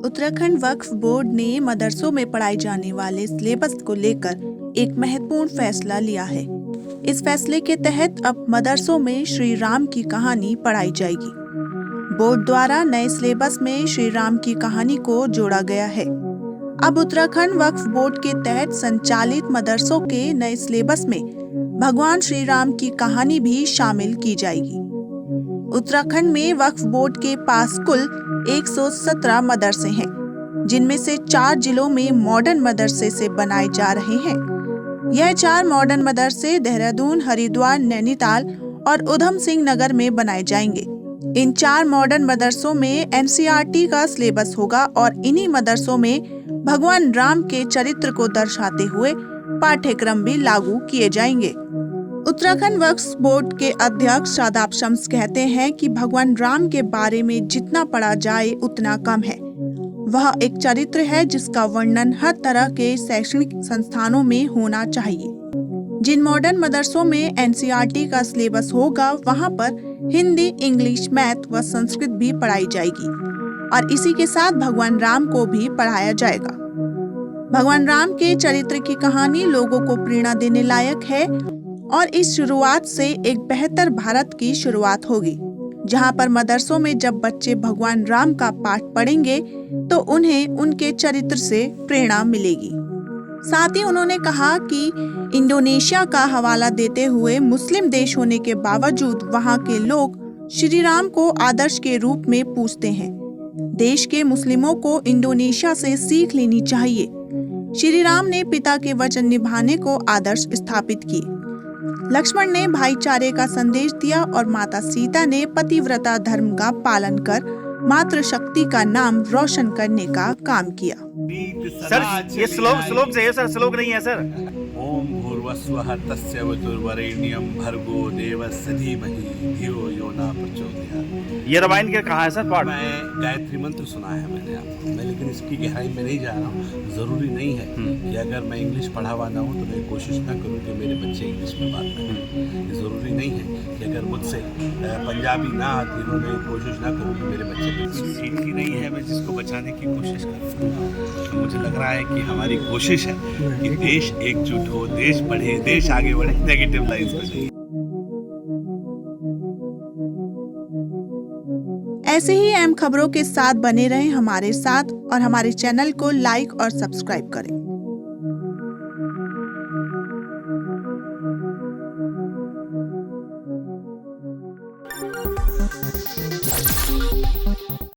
उत्तराखंड वक्फ board ने मदरसों में पढ़ाए जाने वाले सिलेबस को लेकर एक महत्वपूर्ण फैसला लिया है। इस फैसले के तहत अब मदरसों में श्री राम की कहानी पढ़ाई जाएगी। बोर्ड द्वारा नए सिलेबस में श्री राम की कहानी को जोड़ा गया है। अब उत्तराखंड वक्फ बोर्ड के तहत संचालित मदरसों के नए सिलेबस में भगवान श्री राम की कहानी भी शामिल की जाएगी। उत्तराखंड में वक्फ बोर्ड के पास कुल 117 मदरसे हैं, जिनमें से 4 जिलों में मॉडर्न मदरसे से बनाए जा रहे हैं। यह 4 मॉडर्न मदरसे देहरादून, हरिद्वार, नैनीताल और उधम सिंह नगर में बनाए जाएंगे। इन 4 मॉडर्न मदरसों में एनसीईआरटी का सिलेबस होगा और इन्हीं मदरसों में भगवान राम के चरित्र को दर्शाते हुए पाठ्यक्रम भी लागू किए जाएंगे। उत्तराखंड वक्फ बोर्ड के अध्यक्ष शादाब शम्स कहते हैं कि भगवान राम के बारे में जितना पढ़ा जाए उतना कम है। वह एक चरित्र है जिसका वर्णन हर तरह के शैक्षणिक संस्थानों में होना चाहिए। जिन मॉडर्न मदरसों में एनसीईआरटी का सिलेबस होगा, वहां पर हिंदी, इंग्लिश, मैथ व संस्कृत भी पढ़ाई जाएगी और इसी के साथ भगवान राम को भी पढ़ाया जाएगा। भगवान राम के चरित्र की कहानी लोगों को प्रेरणा देने लायक है और इस शुरुआत से एक बेहतर भारत की शुरुआत होगी, जहां पर मदरसों में जब बच्चे भगवान राम का पाठ पढ़ेंगे तो उन्हें उनके चरित्र से प्रेरणा मिलेगी। साथ ही उन्होंने कहा कि इंडोनेशिया का हवाला देते हुए मुस्लिम देश होने के बावजूद वहां के लोग श्री राम को आदर्श के रूप में पूजते हैं। देश के मुस्लिमों को इंडोनेशिया से सीख लेनी चाहिए। श्री राम ने पिता के वचन निभाने को आदर्श स्थापित किए। लक्ष्मण ने भाईचारे का संदेश दिया और माता सीता ने पतिव्रता धर्म का पालन कर मातृशक्ति का नाम रोशन करने का काम किया। सर, ये श्लोक से है सर, श्लोक नहीं है सर। ओम भूर्भुवस्वः तस्य वितुर्वरेण्यं भर्गो देवस्य धीमहि धियो यो न प्रचोदयात्। ये रामायण के कहाँ है सर पाठ? मैं गायत्री मंत्र सुना है मैंने आपको, मैं लेकिन इसकी गहराई में नहीं जा रहा हूँ। ज़रूरी नहीं है कि अगर मैं इंग्लिश पढ़ा हुआ ना हूँ तो मैं कोशिश ना करूँ कि मेरे बच्चे इंग्लिश में बात करें। ये ज़रूरी नहीं है कि अगर मुझसे पंजाबी ना आती हो मैं कोशिश ना करूँ कि मेरे बच्चे सीख ही नहीं है, मैं जिसको बचाने की कोशिश करूँ। तो मुझे लग रहा है कि हमारी कोशिश है कि देश एकजुट हो, देश बढ़े, देश आगे बढ़े, नेगेटिव लाइंस पे नहीं। ऐसे ही अहम खबरों के साथ बने रहें हमारे साथ और हमारे चैनल को लाइक और सब्सक्राइब करें।